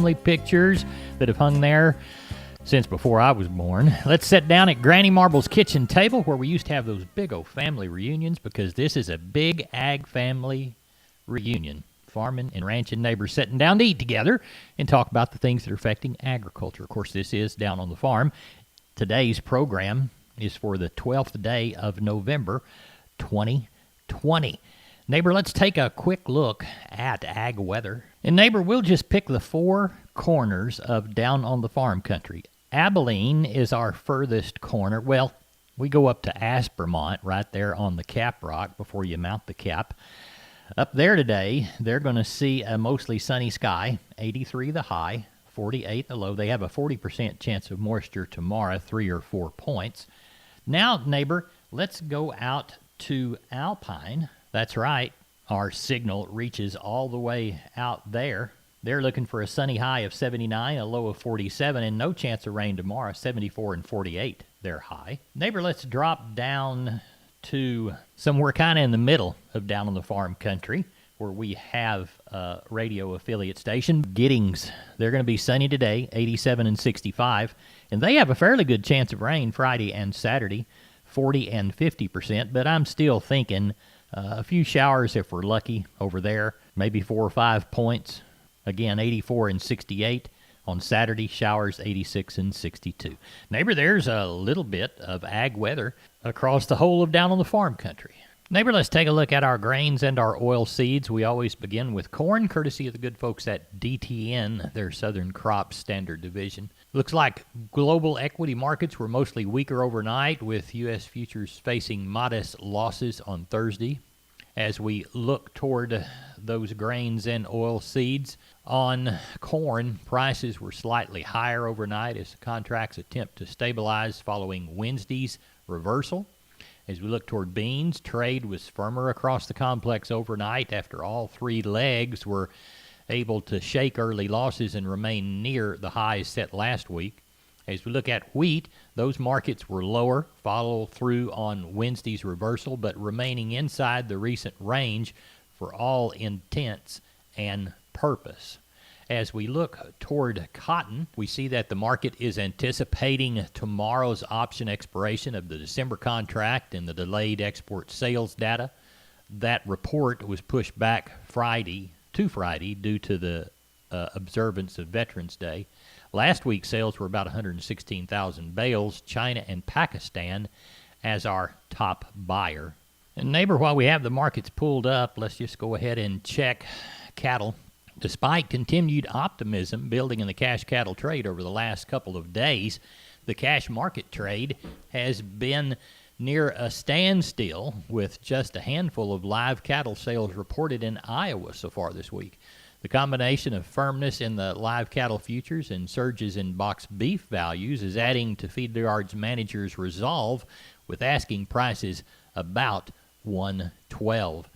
family pictures that have hung there since before I was born. Let's sit down at Granny Marble's kitchen table where we used to have those big old family reunions, because this is a big ag family reunion. Farming and ranching neighbors sitting down to eat together and talk about the things that are affecting agriculture. Of course, this is Down on the Farm. Today's program is for the 12th day of November, 2020. Neighbor, let's take a quick look at ag weather. And neighbor, we'll just pick the four corners of Down on the Farm country. Abilene is our furthest corner. Well, we go up to Aspermont right there on the Cap Rock before you mount the Cap. Up there today, they're going to see a mostly sunny sky, 83 the high, 48 the low. They have a 40% chance of moisture tomorrow, 3 or 4 points. Now, neighbor, let's go out to Alpine. That's right, our signal reaches all the way out there. They're looking for a sunny high of 79, a low of 47, and no chance of rain tomorrow, 74 and 48, their high. Neighbor, let's drop down to somewhere kind of in the middle of Down on the Farm country, where we have a radio affiliate station, Giddings. They're going to be sunny today, 87 and 65, and they have a fairly good chance of rain Friday and Saturday, 40 and 50%, but I'm still thinking a few showers if we're lucky over there, maybe 4 or 5 points. Again, 84 and 68. On Saturday, showers 86 and 62. Neighbor, there's a little bit of ag weather across the whole of Down on the Farm country. Neighbor, let's take a look at our grains and our oil seeds. We always begin with corn, courtesy of the good folks at DTN, their Southern Crops Standard Division. Looks like global equity markets were mostly weaker overnight, with U.S. futures facing modest losses on Thursday. As we look toward those grains and oil seeds, on corn, prices were slightly higher overnight as contracts attempt to stabilize following Wednesday's reversal. As we look toward beans, trade was firmer across the complex overnight after all three legs were able to shake early losses and remain near the highs set last week. As we look at wheat, those markets were lower, follow through on Wednesday's reversal, but remaining inside the recent range for all intents and purpose. As we look toward cotton, we see that the market is anticipating tomorrow's option expiration of the December contract and the delayed export sales data. That report was pushed back to Friday due to the observance of Veterans Day. Last week's sales were about 116,000 bales, China and Pakistan as our top buyer. And neighbor, while we have the markets pulled up, let's just go ahead and check cattle. Despite continued optimism building in the cash cattle trade over the last couple of days, the cash market trade has been near a standstill, with just a handful of live cattle sales reported in Iowa so far this week. The combination of firmness in the live cattle futures and surges in boxed beef values is adding to feed yards managers' resolve with asking prices about $112.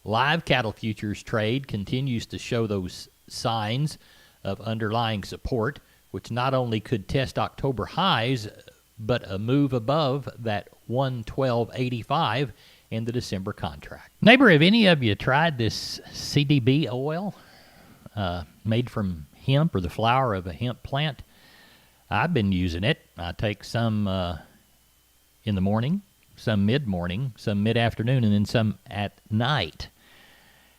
Live cattle futures trade continues to show those signs of underlying support, which not only could test October highs, but a move above that $112.85 in the December contract. Neighbor, have any of you tried this CDB oil made from hemp or the flower of a hemp plant? I've been using it. I take some in the morning, some mid-morning, some mid-afternoon, and then some at night.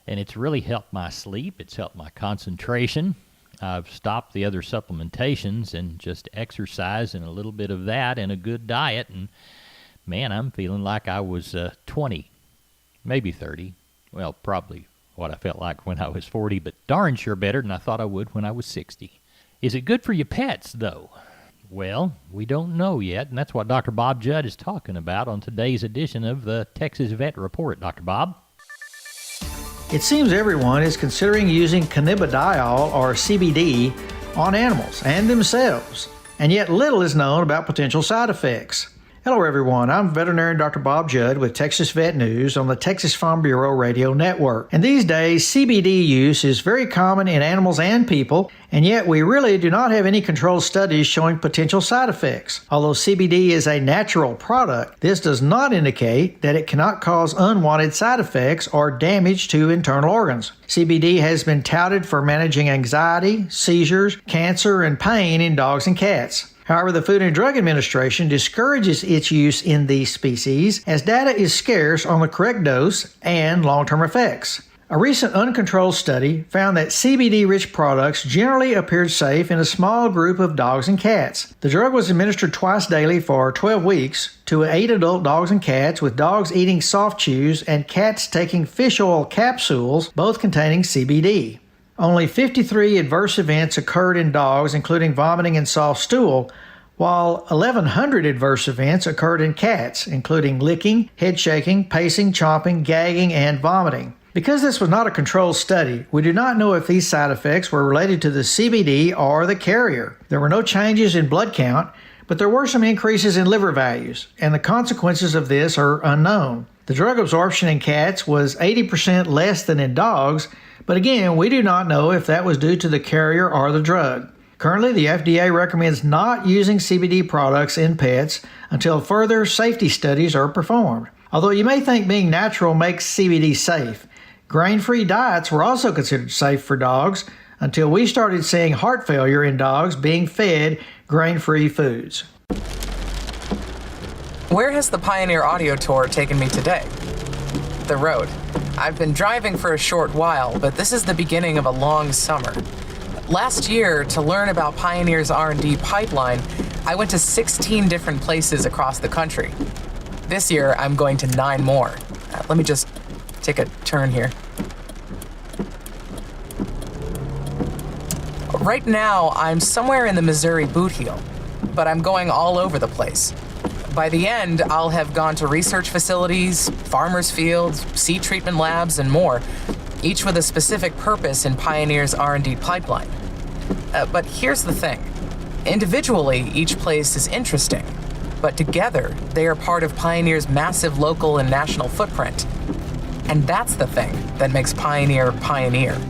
And it's really helped my sleep. It's helped my concentration. I've stopped the other supplementations and just exercise and a little bit of that and a good diet. And, man, I'm feeling like I was 20, maybe 30. Well, probably what I felt like when I was 40, but darn sure better than I thought I would when I was 60. Is it good for your pets, though? Well, we don't know yet, and that's what Dr. Bob Judd is talking about on today's edition of the Texas Vet Report. Dr. Bob? It seems everyone is considering using cannabidiol, or CBD, on animals and themselves, and yet little is known about potential side effects. Hello, everyone. I'm veterinarian Dr. Bob Judd with Texas Vet News on the Texas Farm Bureau Radio Network. And these days, CBD use is very common in animals and people, and yet we really do not have any controlled studies showing potential side effects. Although CBD is a natural product, this does not indicate that it cannot cause unwanted side effects or damage to internal organs. CBD has been touted for managing anxiety, seizures, cancer, and pain in dogs and cats. However, the Food and Drug Administration discourages its use in these species as data is scarce on the correct dose and long-term effects. A recent uncontrolled study found that CBD-rich products generally appeared safe in a small group of dogs and cats. The drug was administered twice daily for 12 weeks to 8 adult dogs and cats, with dogs eating soft chews and cats taking fish oil capsules, both containing CBD. Only 53 adverse events occurred in dogs, including vomiting and soft stool, while 1,100 adverse events occurred in cats, including licking, head shaking, pacing, chomping, gagging, and vomiting. Because this was not a controlled study, we do not know if these side effects were related to the CBD or the carrier. There were no changes in blood count, but there were some increases in liver values, and the consequences of this are unknown. The drug absorption in cats was 80% less than in dogs, but again, we do not know if that was due to the carrier or the drug. Currently, the FDA recommends not using CBD products in pets until further safety studies are performed. Although you may think being natural makes CBD safe, grain-free diets were also considered safe for dogs until we started seeing heart failure in dogs being fed grain-free foods. Where has the Pioneer Audio Tour taken me today? The road. I've been driving for a short while, but this is the beginning of a long summer. Last year, to learn about Pioneer's R&D pipeline, I went to 16 different places across the country. This year, I'm going to 9 more. Let me just take a turn here. Right now, I'm somewhere in the Missouri boot heel, but I'm going all over the place. By the end, I'll have gone to research facilities, farmers' fields, seed treatment labs, and more, each with a specific purpose in Pioneer's R&D pipeline. But here's the thing. Individually, each place is interesting, but together, they are part of Pioneer's massive local and national footprint. And that's the thing that makes Pioneer Pioneer.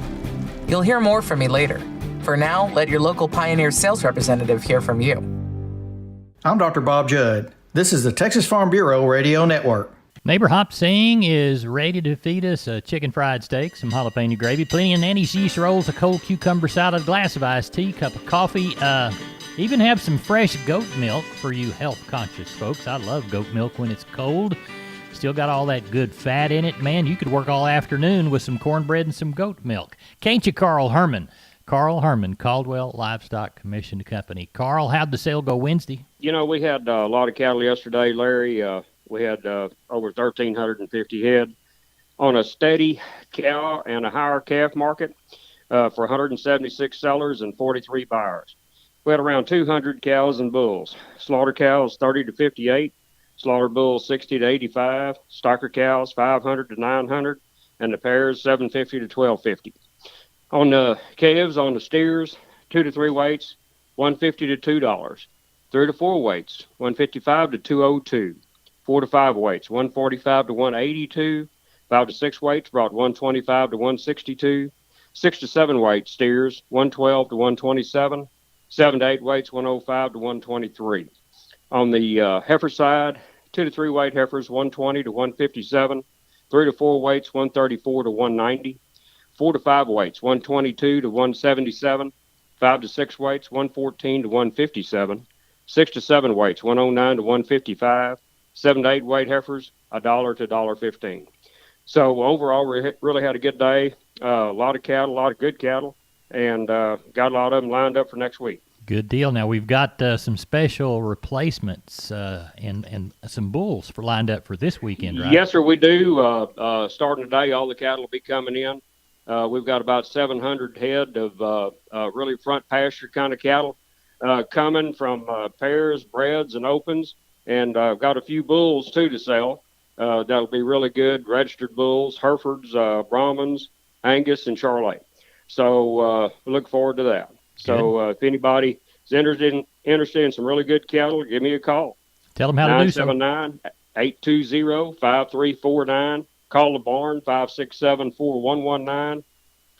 You'll hear more from me later. For now, let your local Pioneer sales representative hear from you. I'm Dr. Bob Judd. This is the Texas Farm Bureau Radio Network. Neighbor Hop Sing is ready to feed us a chicken fried steak, some jalapeno gravy, plenty of Nanny's yeast rolls, a cold cucumber salad, glass of iced tea, cup of coffee, even have some fresh goat milk for you health-conscious folks. I love goat milk when it's cold. Still got all that good fat in it. Man, you could work all afternoon with some cornbread and some goat milk. Can't you, Carl Herman? Carl Herman, Caldwell Livestock Commission Company. Carl, how'd the sale go Wednesday? You know, we had a lot of cattle yesterday, Larry. We had over 1,350 head on a steady cow and a higher calf market for 176 sellers and 43 buyers. We had around 200 cows and bulls. Slaughter cows 30 to 58, slaughter bulls 60 to 85, stocker cows 500 to 900, and the pairs 750 to 1250. On the calves, on the steers, 2 to 3 weights, $150 to $2. 3 to 4 weights, $155 to $202. 4 to 5 weights, $145 to $182. 5 to 6 weights brought $125 to $162. 6 to 7 weights steers, $112 to $127. 7 to 8 weights, $105 to $123. On the heifer side, 2 to 3 weight heifers, $120 to $157. 3 to 4 weights, $134 to $190. 4 to 5 weights, $122 to $177. 5 to 6 weights, $114 to $157. 6 to 7 weights, $109 to $155. 7 to 8 weight heifers, $1 to $1.15. So overall, we really had a good day. A lot of cattle, a lot of good cattle, and got a lot of them lined up for next week. Good deal. Now, we've got some special replacements and some bulls lined up for this weekend, right? Yes, sir, we do. Starting today, all the cattle will be coming in. We've got about 700 head of really front pasture kind of cattle coming from pairs, breds, and opens. And I've got a few bulls, too, to sell. That'll be really good, registered bulls, Herefords, Brahmins, Angus, and Charolais. So we look forward to that. So if anybody is interested in some really good cattle, give me a call. Tell them how to do so. 979-820-5349. Call the barn, 567-4119. If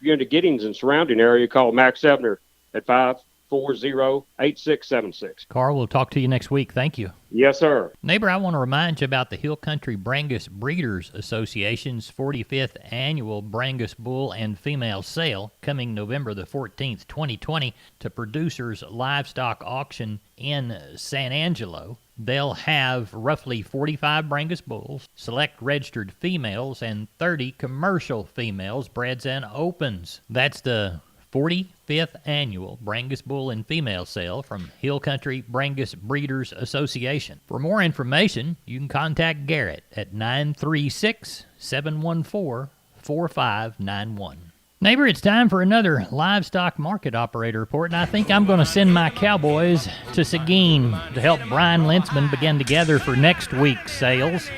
you're into Giddings and surrounding area, call Max Ebner at 540-8676. Carl, we'll talk to you next week. Thank you. Yes, sir. Neighbor, I want to remind you about the Hill Country Brangus Breeders Association's 45th Annual Brangus Bull and Female Sale coming November the 14th, 2020 to Producers Livestock Auction in San Angelo. They'll have roughly 45 Brangus bulls, select registered females, and 30 commercial females, breds, and opens. That's the 45th Annual Brangus Bull and Female Sale from Hill Country Brangus Breeders Association. For more information, you can contact Garrett at 936-714-4591. Neighbor, it's time for another livestock market operator report, and I think I'm going to send my cowboys to Seguin to help Brian Lintzman begin together for next week's sales.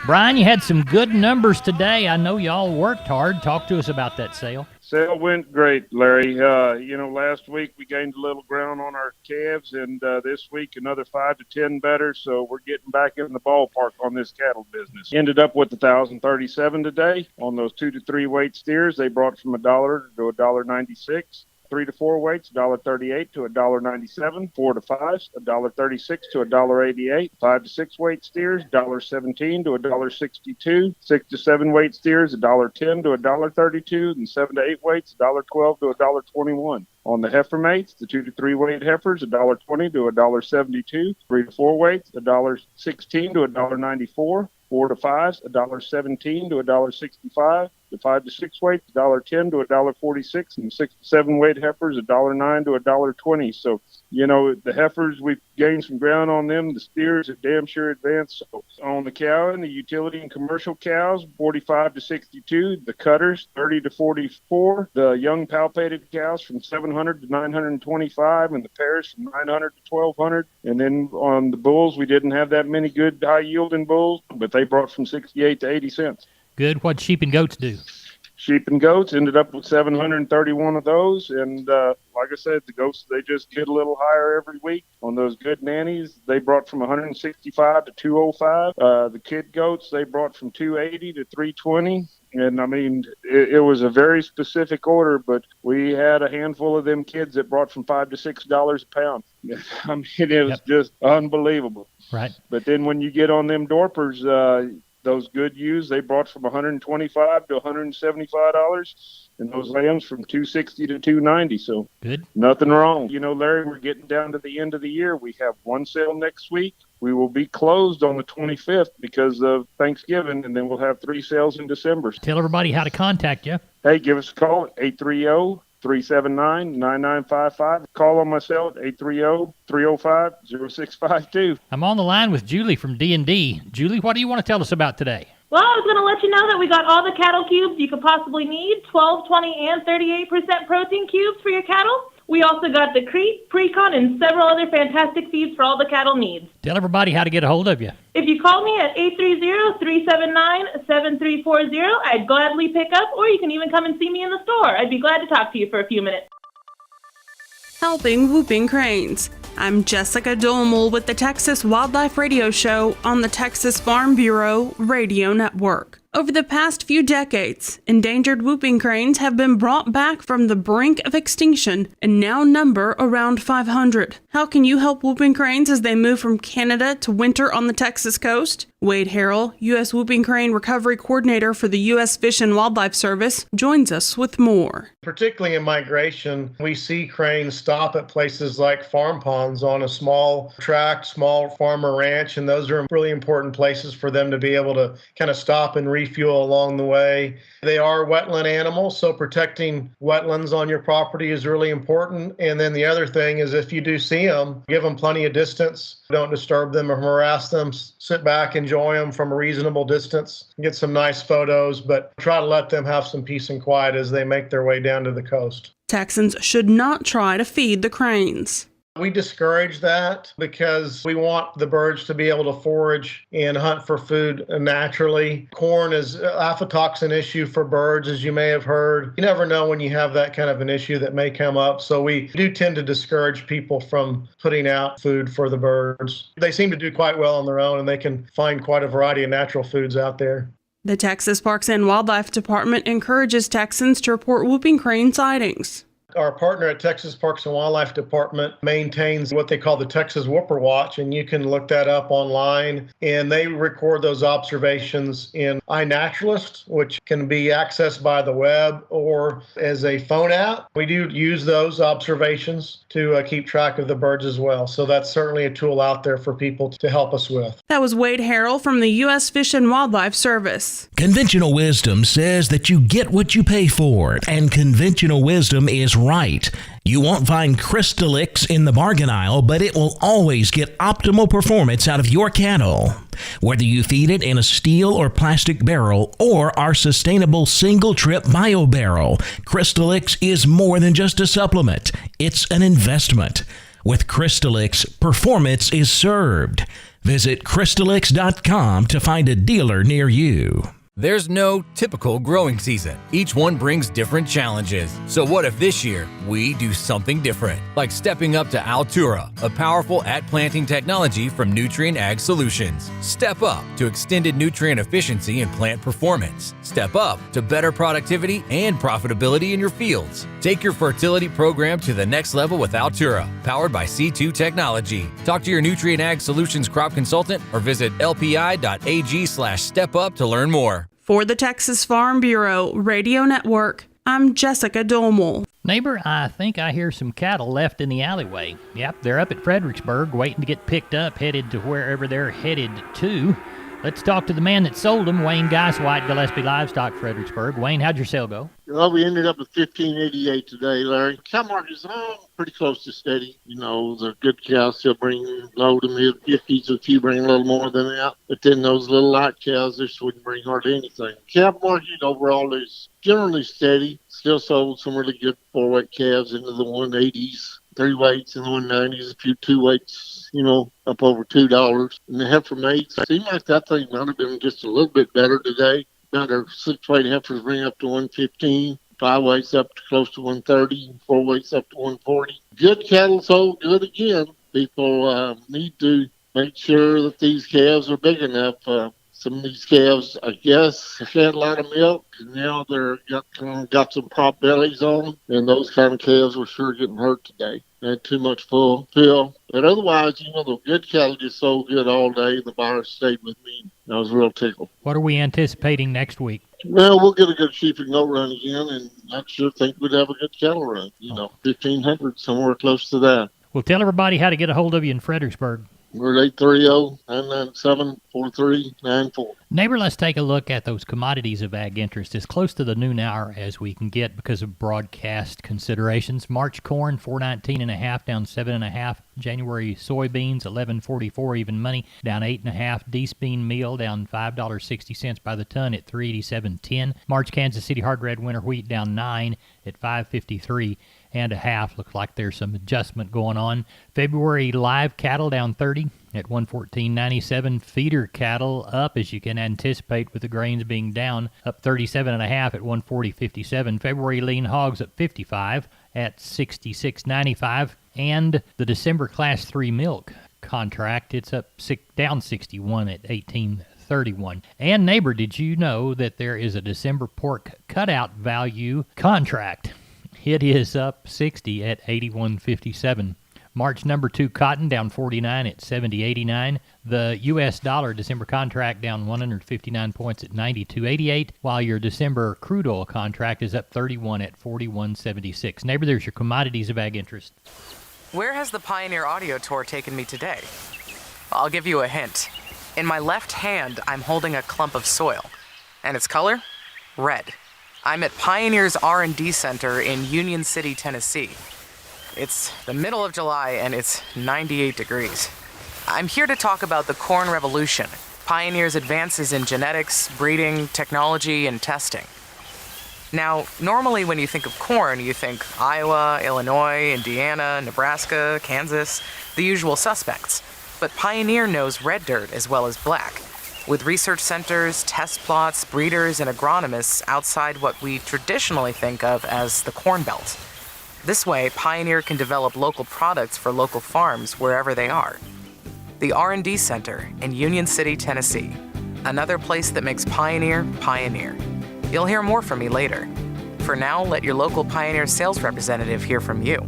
Brian, you had some good numbers today. I know y'all worked hard. Talk to us about that sale. Sale went great, Larry. Last week we gained a little ground on our calves, and this week another 5 to 10 better. So we're getting back in the ballpark on this cattle business. Ended up with 1,037 today on those 2 to 3 weight steers. They brought from $1 to $1.96. 3 to 4 weights, $1.38 to $1.97. 4 to 5s, $1.36 to $1.88. 5 to 6 weight steers, $1.17 to $1.62. 6 to 7 weight steers, $1.10 to $1.32. And 7 to 8 weights, $1.12 to $1.21. On the heifer mates, the 2 to 3 weight heifers, $1.20 to $1.72. 3 to 4 weights, $1.16 to $1.94. 4 to 5s, $1.17 to $1.65. The 5 to 6 weights, $1.10 to $1.46, and 6 to 7 weight heifers, $1.09 to $1.20. So, the heifers, we've gained some ground on them. The steers have damn sure advanced. So on the cow and the utility and commercial cows, 45 to 62. The cutters, 30 to 44. The young palpated cows from 700 to 925, and the pairs from 900 to 1200. And then on the bulls, we didn't have that many good high yielding bulls, but they brought from 68 to 80 cents. Good. What'd sheep and goats do? Sheep and goats ended up with 731 of those. And like I said, the goats, they just get a little higher every week. On those good nannies, they brought from 165 to 205. The kid goats, they brought from 280 to 320. And, it was a very specific order, but we had a handful of them kids that brought from $5 to $6 a pound. It was just unbelievable. Right. But then when you get on them Dorpers, those good ewes, they brought from $125 to $175, and those lambs from $260 to $290. So good. Nothing wrong. Larry, we're getting down to the end of the year. We have one sale next week. We will be closed on the 25th because of Thanksgiving, and then we'll have 3 sales in December. Tell everybody how to contact you. Hey, give us a call at 830-379-9955. Call on my cell at 830-305-0652. I'm on the line with Julie from D&D. Julie, what do you want to tell us about today? Well, I was going to let you know that we got all the cattle cubes you could possibly need, 12, 20, and 38% protein cubes for your cattle. We also got the Crete, Precon, and several other fantastic feeds for all the cattle needs. Tell everybody how to get a hold of you. If you call me at 830-379-7340, I'd gladly pick up, or you can even come and see me in the store. I'd be glad to talk to you for a few minutes. Helping whooping cranes. I'm Jessica Domel with the Texas Wildlife Radio Show on the Texas Farm Bureau Radio Network. Over the past few decades, endangered whooping cranes have been brought back from the brink of extinction and now number around 500. How can you help whooping cranes as they move from Canada to winter on the Texas coast? Wade Harrell, U.S. Whooping Crane Recovery Coordinator for the U.S. Fish and Wildlife Service, joins us with more. Particularly in migration, we see cranes stop at places like farm ponds on a small tract, small farmer ranch, and those are really important places for them to be able to kind of stop and refuel along the way. They are wetland animals, so protecting wetlands on your property is really important. And then the other thing is if you do see them, give them plenty of distance. Don't disturb them or harass them. Sit back, enjoy them from a reasonable distance, get some nice photos, but try to let them have some peace and quiet as they make their way down to the coast. Texans should not try to feed the cranes. We discourage that because we want the birds to be able to forage and hunt for food naturally. Corn is an aflatoxin issue for birds, as you may have heard. You never know when you have that kind of an issue that may come up. So we do tend to discourage people from putting out food for the birds. They seem to do quite well on their own, and they can find quite a variety of natural foods out there. The Texas Parks and Wildlife Department encourages Texans to report whooping crane sightings. Our partner at Texas Parks and Wildlife Department maintains what they call the Texas Whooper Watch, and you can look that up online. And they record those observations in iNaturalist, which can be accessed by the web or as a phone app. We do use those observations to keep track of the birds as well. So that's certainly a tool out there for people to help us with. That was Wade Harrell from the U.S. Fish and Wildlife Service. Conventional wisdom says that you get what you pay for, and conventional wisdom is right. You won't find Crystalix in the bargain aisle, but it will always get optimal performance out of your cattle. Whether you feed it in a steel or plastic barrel or our sustainable single-trip bio barrel, Crystalix is more than just a supplement. It's an investment. With Crystalix, performance is served. Visit Crystalix.com to find a dealer near you. There's no typical growing season. Each one brings different challenges. So what if this year we do something different? Like stepping up to Altura, a powerful at-planting technology from Nutrient Ag Solutions. Step up to extended nutrient efficiency and plant performance. Step up to better productivity and profitability in your fields. Take your fertility program to the next level with Altura, powered by C2 technology. Talk to your Nutrient Ag Solutions crop consultant or visit lpi.ag/stepup to learn more. For the Texas Farm Bureau Radio Network, I'm Jessica Domel. Neighbor, I think I hear some cattle left in the alleyway. Yep, they're up at Fredericksburg waiting to get picked up, headed to wherever they're headed to. Let's talk to the man that sold them, Wayne Geiswhite, Gillespie Livestock, Fredericksburg. Wayne, how'd your sale go? Well, we ended up at 1588 today, Larry. Cow market's pretty close to steady. You know, the good cows still bring low to mid 50s, a few bring a little more than that. But then those little light cows, just wouldn't bring hardly anything. Cow market overall is generally steady. Still sold some really good 4-weight calves into the 180s. 3 weights in the 190s, a few 2 weights, up over $2. And the heifer mates, seemed like that thing might have been just a little bit better today. About our 6-weight heifers bring up to 115, 5 weights up to close to 130, 4 weights up to 140. Good cattle sold good again. People need to make sure that these calves are big enough. Some of these calves, I guess, had a lot of milk, and now they're got some pop bellies on them, and those kind of calves were sure getting hurt today. They had too much full fill. But otherwise, the good cattle just sold good all day, and the buyers stayed with me. I was real tickled. What are we anticipating next week? Well, we'll get a good sheep and goat run again, and I sure think we'd have a good cattle run. 1,500, somewhere close to that. Well, tell everybody how to get a hold of you in Fredericksburg. We're at 830-997-4394. Neighbor, let's take a look at those commodities of ag interest as close to the noon hour as we can get because of broadcast considerations. March corn, $4.19.5, down 7.5. January soybeans, $11.44 even money, down 8.5. D-speen meal down $5.60 by the ton at $387.10. March Kansas City hard red winter wheat down 9 at $553.5. Looks like there's some adjustment going on. February live cattle down 30 at $114.97. Feeder cattle up, as you can anticipate with the grains being down, up 37.5 at $140.57. February lean hogs up 55 at $66.95. And the December Class 3 milk contract, it's up down 61 at $18.31. And neighbor, did you know that there is a December pork cutout value contract? It is up 60 at $81.57. March number 2 cotton down 49 at $70.89. The U.S. dollar December contract down 159 points at 92.88, while your December crude oil contract is up 31 at 41.76. Neighbor, there's your commodities of ag interest. Where has the Pioneer Audio Tour taken me today? I'll give you a hint. In my left hand, I'm holding a clump of soil. And its color? Red. I'm at Pioneer's R&D Center in Union City, Tennessee. It's the middle of July and it's 98 degrees. I'm here to talk about the corn revolution, Pioneer's advances in genetics, breeding, technology, and testing. Now, normally when you think of corn, you think Iowa, Illinois, Indiana, Nebraska, Kansas, the usual suspects. But Pioneer knows red dirt as well as black, with research centers, test plots, breeders, and agronomists outside what we traditionally think of as the Corn Belt. This way, Pioneer can develop local products for local farms wherever they are. The R&D Center in Union City, Tennessee. Another place that makes Pioneer, Pioneer. You'll hear more from me later. For now, let your local Pioneer sales representative hear from you.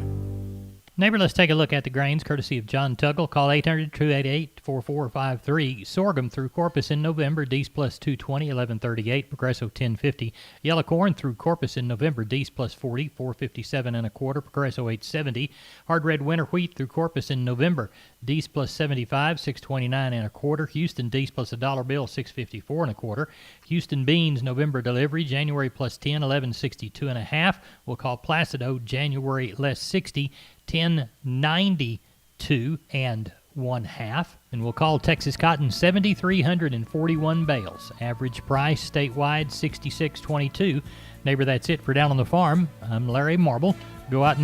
Neighbor, let's take a look at the grains, courtesy of John Tuggle. Call 800-288-4453. Sorghum through Corpus in November, D's plus 220, 1138, Progresso 1050. Yellow corn through Corpus in November, D's plus 40, 457 and a quarter, Progresso 870. Hard red winter wheat through Corpus in November, D's plus 75, 629 and a quarter. Houston D's plus a dollar bill, 654 and a quarter. Houston beans November delivery, January plus 10, 1162 and a half. We'll call Placido January less 60, 1092 and 1/2. And we'll call Texas cotton 7,341 bales. Average price statewide 66.22. Neighbor, that's it for Down on the Farm. I'm Larry Marble. Go out and